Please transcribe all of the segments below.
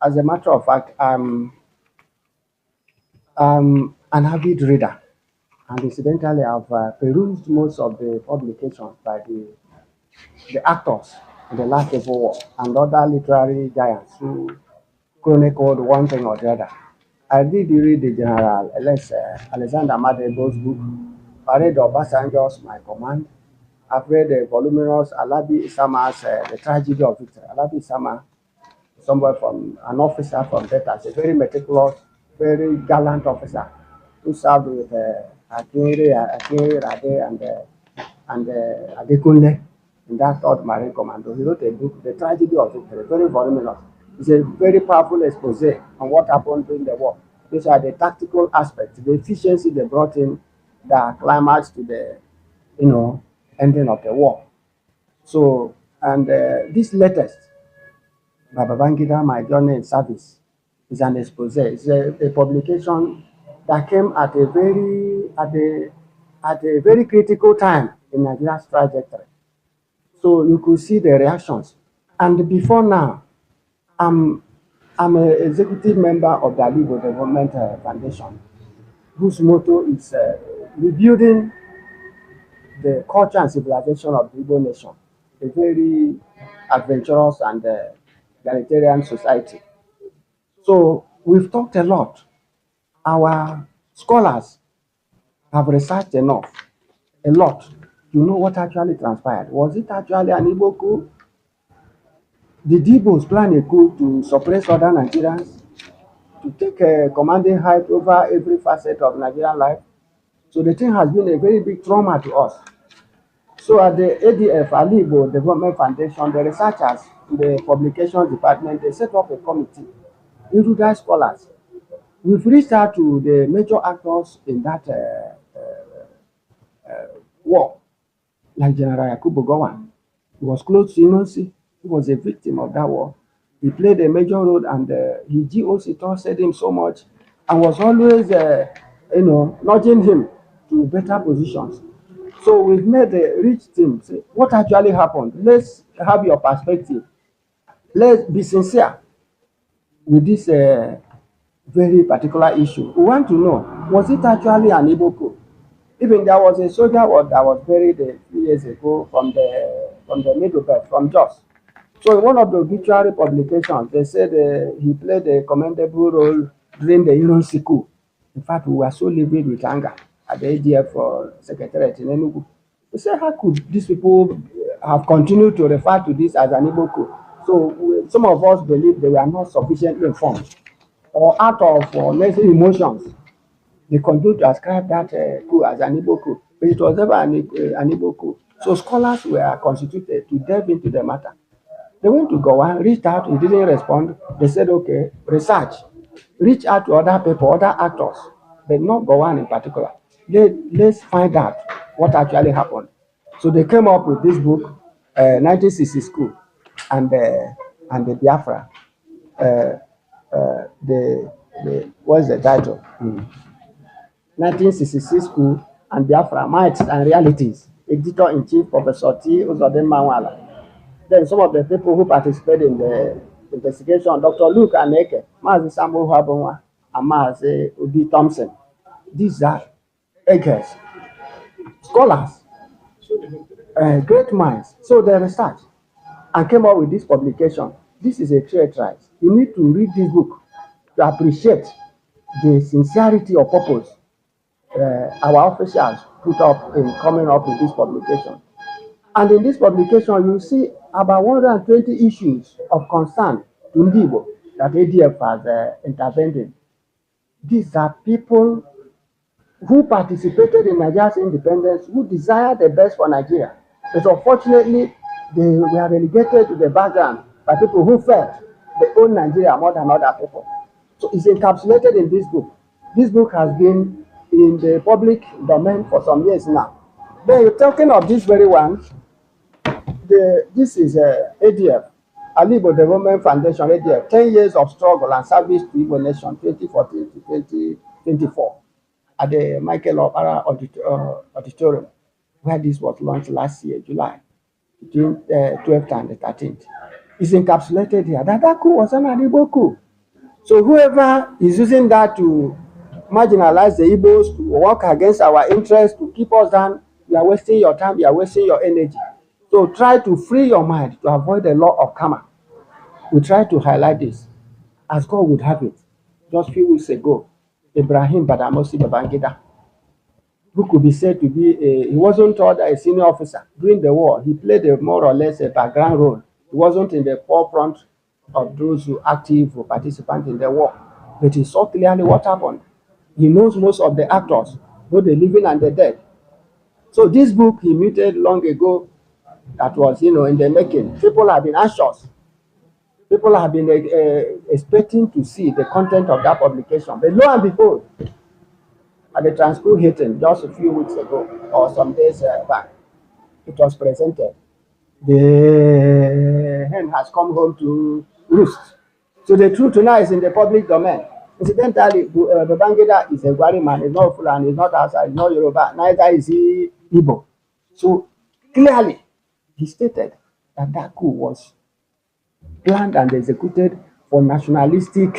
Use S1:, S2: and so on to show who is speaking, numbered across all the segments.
S1: As a matter of fact, I'm an avid reader, and incidentally, I've perused most of the publications by the actors in the last Civil War and other literary giants who chronicled one thing or the other. I did read the General Alexander Madego's book, Parade of Obasanjo's My Command. I've read the voluminous Alabi Isama's The Tragedy of Victory. Alabi Isama, somebody from an officer from Delta, a very meticulous, very gallant officer who served with Akinri Rade and Adekunle in that third Marine Commando. He wrote a book, The Tragedy of Victory, very voluminous. It's a very powerful expose on what happened during the war. These are the tactical aspects, the efficiency they brought in, the climax to the, ending of the war. So, and this latest, by Babangida, My Journey in Service, is an expose. It's a publication that came at a very critical time in Nigeria's trajectory. So you could see the reactions. And before now, I'm I'm an executive member of the Igbo Development Foundation, whose motto is rebuilding the culture and civilization of the Igbo nation, a very adventurous and egalitarian society. So we've talked a lot. Our scholars have researched enough, a lot, to know what actually transpired. Was it actually an Igbo coup? Did Igbos plan a coup to suppress other Nigerians, to take a commanding height over every facet of Nigerian life? So the thing has been a very big trauma to us. So at the ADF, Ali Igbo Development Foundation, the researchers, the publications department, they set up a committee, including scholars. We've reached out to the major actors in that war, like General Yakubu Gowon. He was close to Inonsi. He was a victim of that war. He played a major role, and his GOC trusted him so much and was always, nudging him to better positions. So we've made a rich team say, what actually happened? Let's have your perspective. Let's be sincere with this very particular issue. We want to know, was it actually an Igbo coup? Even there was a soldier that was buried a few years ago from the Middle Belt, from Jos. So in one of the obituary publications, they said he played a commendable role during the Ironsi coup. In fact, we were so livid with anger at the ADF Secretariat in Enugu. We said, how could these people have continued to refer to this as an Igbo coup? So some of us believe they were not sufficiently informed, or out of necessary emotions, they continue to ascribe that coup as an Igbo coup. But it was never an Igbo coup. So scholars were constituted to delve into the matter. They went to Gowan, reached out, he didn't respond. They said, okay, research. Reach out to other people, other actors, but not Gowan in particular. Let's find out what actually happened. So they came up with this book, 1960 School, and the Biafra. Uh, what's the title? 1966 School and Biafra, Myths and Realities. Editor-in-Chief, Professor T. Uzodimma. Then some of the people who participated in the investigation, Dr. Luke Aneke, Mazi Samuel Habonwa, and Mazi Obi Thompson. These are eggers, scholars, great minds. So they researched and came up with this publication. This is a treatise. You need to read this book to appreciate the sincerity of purpose our officials put up in coming up with this publication. And in this publication, you see about 120 issues of concern to Igbo that ADF has intervened in. These are people who participated in Nigeria's independence, who desire the best for Nigeria. But unfortunately, they were relegated to the background by people who felt they own Nigeria more than other people. So it's encapsulated in this book. This book has been in the public domain for some years now. Then you're talking of this very one. This is ADF, Igbo Development Foundation, ADF, 10 years of struggle and service to Igbo Nation, 2014 to 2024, at the Michael Opara Auditorium, where this was launched last year, July, between 12th and the 13th. It's encapsulated here. That coup was an Igbo coup. So whoever is using that to marginalize the Igbos, to work against our interests, to keep us down, you are wasting your time, you are wasting your energy. So try to free your mind to avoid the law of karma. We try to highlight this as God would have it. Just a few weeks ago, Ibrahim Badamasi Babangida, who could be said to be he wasn't thought a senior officer during the war. He played a more or less a background role. He wasn't in the forefront of those who active or participant in the war, but he saw clearly what happened. He knows most of the actors, both the living and the dead. So this book he muted long ago, that was in the making. People have been anxious. People have been expecting to see the content of that publication, but lo and behold, at the Transport Hilton just a few weeks ago or some days back, it was presented. The hen has come home to roost. So the truth now is in the public domain. Incidentally, Babangida is a Gwari man, he's not Fulani, he's not Hausa, he's not Yoruba, neither is he Igbo. So clearly, he stated that that coup was planned and executed for nationalistic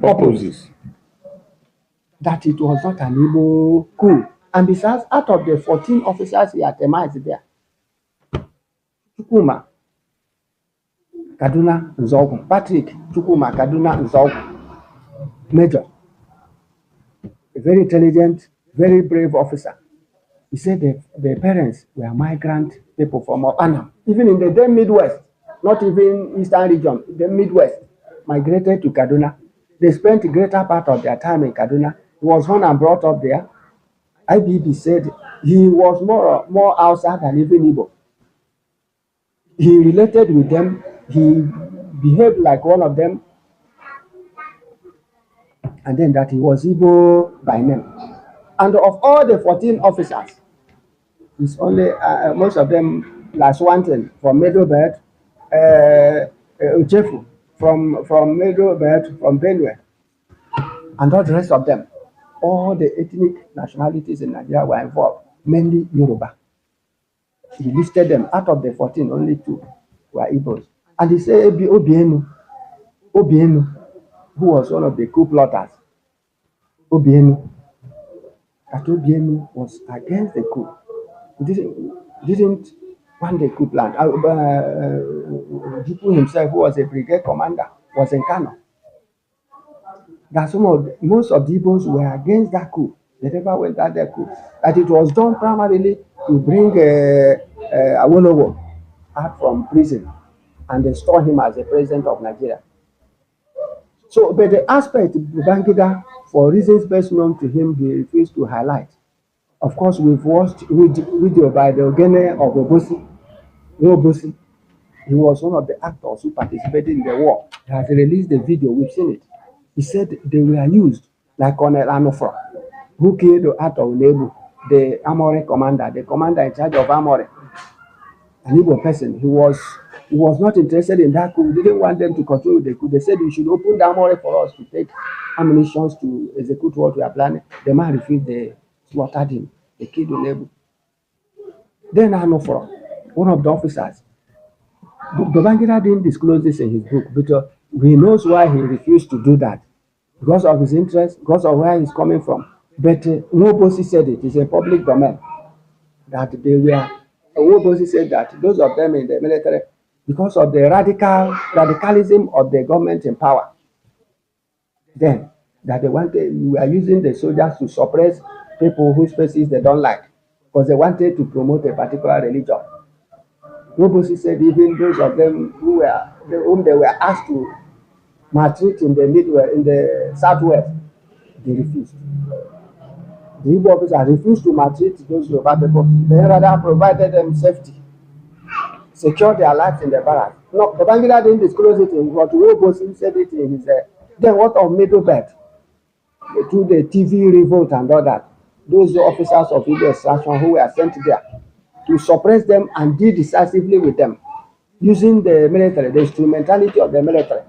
S1: purposes. That it was not an Igbo coup. And besides, out of the 14 officers he atomized there, Chukwuma Kaduna Nzeogwu, Patrick Chukwuma Kaduna Nzeogwu, Major, a very intelligent, very brave officer. He said the parents were migrant people from Anam, even in the then Midwest, not even Eastern region, the Midwest, migrated to Kaduna. They spent a greater part of their time in Kaduna. He was born and brought up there. IBB said he was more outside than even Igbo. He related with them. He behaved like one of them. And then that he was Igbo by name. And of all the 14 officers, it's only most of them last wanted from Middlebelt, Uchefu from Middlebelt, from Benue, and all the rest of them. All the ethnic nationalities in Nigeria were involved, mainly Yoruba. He listed them. Out of the 14, only 2 were Igbos. And he said Obienu, who was one of the coup plotters, Obienu, that Obienu was against the coup. He didn't want the coup plan. Jupu himself, who was a brigade commander, was in Kano. That most of the Igbos were against that coup. They never went at the coup. That it was done primarily to bring Awolowo out from prison and restore him as the president of Nigeria. So, but the aspect Babangida, for reasons best known to him, he refused to highlight. Of course, we've watched video by the Ogene of Obosi. He was one of the actors who participated in the war. He has released the video. We've seen it. He said they were used like Colonel Anofra, who killed Ato Unebu, the Amore commander, the commander in charge of Amore, an Igbo person. He was not interested in that coup. He didn't want them to control the coup. They said we should open the Amore for us to take ammunition to execute what we are planning. The man refused. They slaughtered him. They killed Unebu. Then Anofra, one of the officers, Babangida didn't disclose this in his book, but he knows why he refused to do that. Because of his interest, because of where he's coming from. But Nwobosi said it. It's a public domain. That they were, Nwobosi said that those of them in the military, because of the radicalism of the government in power, then that we are using the soldiers to suppress people whose faces they don't like, because they wanted to promote a particular religion. Nwobosi said even those of them whom they were asked to maltreat in the Midwest, in the Southwest, they refused. The Igbo officers refused to maltreat those Yoruba people. They rather provided them safety, secured their lives in the barracks. No, Babangida didn't disclose it in what Nwobosi said it in his. Then what of Middlebelt? Through the TV revolt and all that. Those officers of Igbo extraction who were sent there to suppress them and deal decisively with them, using the military, the instrumentality of the military,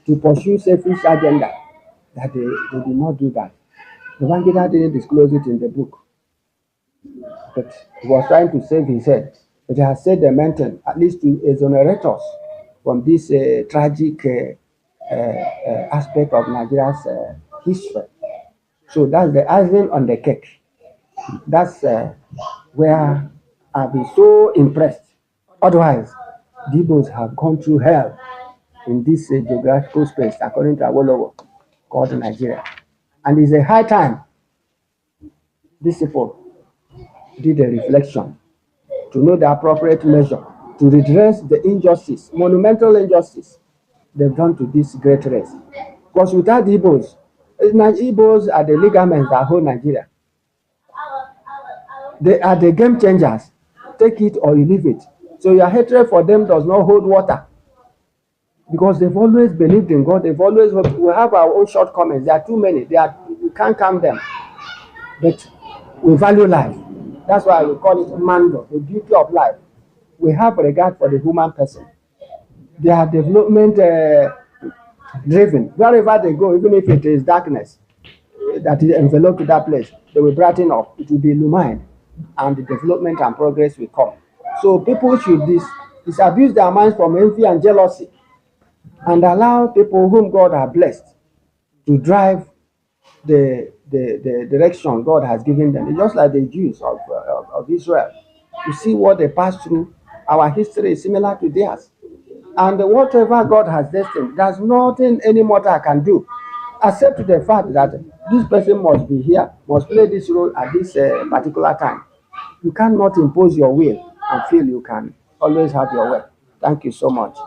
S1: to pursue selfish agenda, that they did not do that. Babangida didn't disclose it in the book, but he was trying to save his head. But he has said the mention, at least to exonerate us from this tragic aspect of Nigeria's history. So that's the icing on the cake. That's where I've been so impressed. Otherwise, the Igbos have gone through hell in this geographical space, according to Awolowo, called Nigeria. And it's a high time these people did a reflection to know the appropriate measure to redress the injustice, monumental injustice they've done to this great race. Because without the Igbos are the ligaments that hold Nigeria. They are the game changers. Take it or you leave it. So your hatred for them does not hold water. Because they've always believed in God. They've always hoped. We have our own shortcomings. There are too many. You can't count them. But we value life. That's why we call it mando, the beauty of life. We have regard for the human person. They are development driven. Wherever they go, even if it is darkness that is enveloped to that place, they will brighten up. It will be illumined, and the development and progress will come. So people should disabuse their minds from envy and jealousy, and allow people whom God has blessed to drive the direction God has given them. It's just like the Jews of Israel. You see what they passed through. Our history is similar to theirs. And whatever God has destined, there's nothing any mortal can do, except the fact that this person must be here, must play this role at this particular time. You cannot impose your will and feel you can always have your way. Thank you so much.